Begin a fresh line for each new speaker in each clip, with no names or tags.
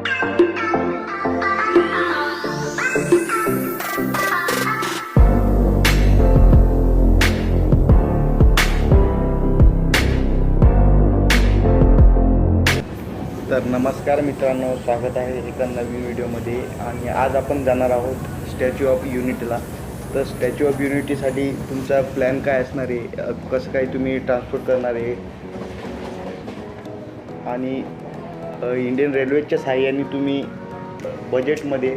तर नमस्कार मित्रांनो, स्वागत आहे एका नवीन व्हिडिओमध्ये. आणि आज आपण जाणार आहोत स्टॅच्यू ऑफ युनिटीला. तर स्टॅच्यू ऑफ युनिटीसाठी तुमचा प्लॅन काय असणार आहे, कसं काय तुम्ही ट्रान्सपोर्ट करणार आहे आणि इंडियन रेल्वेच्या सहाय्याने तुम्ही बजेटमध्ये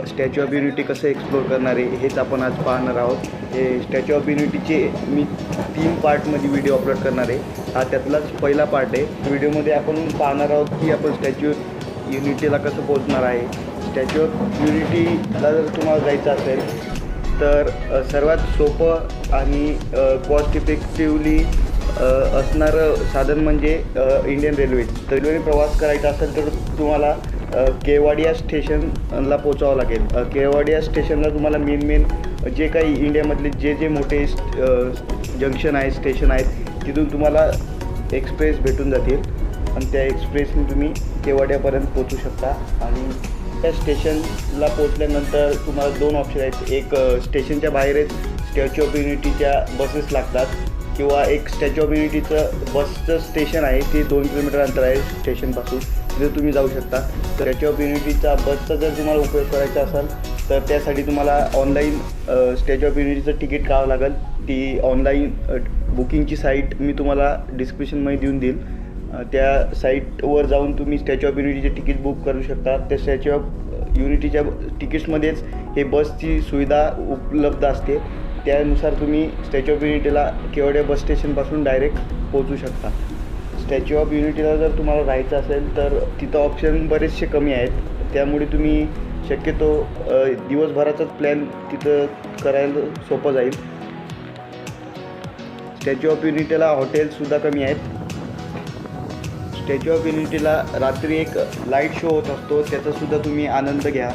स्टॅच्यू ऑफ युनिटी कसं एक्सप्लोर करणार आहे हेच आपण आज पाहणार आहोत. हे स्टॅच्यू ऑफ युनिटीचे मी 3 पार्टमध्ये व्हिडिओ अपलोड करणार आहे. हा त्यातलाच पहिला पार्ट आहे. व्हिडिओमध्ये आपण पाहणार आहोत की आपण स्टॅच्यू युनिटीला कसं पोहोचणार आहे. स्टॅच्यू ऑफ युनिटीला जर तुम्हाला जायचं असेल तर सर्वात सोपं आणि कॉस्ट इफेक्टिवली असणारं साधन म्हणजे इंडियन रेल्वे. रेल्वेने प्रवास करायचा असेल तर तुम्हाला केवाडिया स्टेशनला पोचावं लागेल. केवाडिया स्टेशनला तुम्हाला मेन जे काही इंडियामधले जे मोठे जंक्शन आहेत, स्टेशन आहेत, तिथून तुम्हाला एक्सप्रेस भेटून जातील आणि त्या एक्सप्रेसने तुम्ही केवाडियापर्यंत पोचू शकता. आणि त्या स्टेशनला पोचल्यानंतर तुम्हाला 2 ऑप्शन आहेत. एक स्टेशनच्या बाहेरच स्टॅच्यू ऑफ युनिटीच्या बसेस लागतात किंवा एक स्टॅच्यू ऑफ युनिटीचं बसचं स्टेशन आहे, ते 2 किलोमीटर अंतर आहे स्टेशनपासून, तिथे तुम्ही जाऊ शकता. स्टॅच्यू ऑफ युनिटीचा बसचा जर तुम्हाला उपयोग करायचा असेल तर त्यासाठी तुम्हाला ऑनलाईन स्टॅच्यू ऑफ युनिटीचं तिकीट काढावं लागेल. ती ऑनलाईन बुकिंगची साईट मी तुम्हाला डिस्क्रिप्शनमध्ये देऊन देईल. त्या साईटवर जाऊन तुम्ही स्टॅच्यू ऑफ युनिटीचे तिकीट बुक करू शकता. त्या स्टॅच्यू ऑफ युनिटीच्या तिकीट्समध्येच हे बसची सुविधा उपलब्ध असते. त्यानुसार तुम्ही स्टॅच्यू ऑफ युनिटीला केवढ्या बस स्टेशनपासून डायरेक्ट पोहोचू शकता. स्टॅच्यू ऑफ युनिटीला जर तुम्हाला राहायचं असेल तर तिथं ऑप्शन बरेचसे कमी आहेत, त्यामुळे तुम्ही शक्यतो दिवसभराचाच प्लॅन तिथं करायला सोपं जाईल. स्टॅच्यू ऑफ युनिटीला हॉटेल्ससुद्धा कमी आहेत. स्टॅच्यू ऑफ युनिटीला रात्री एक लाईट शो होत असतो, त्याचासुद्धा तुम्ही आनंद घ्या.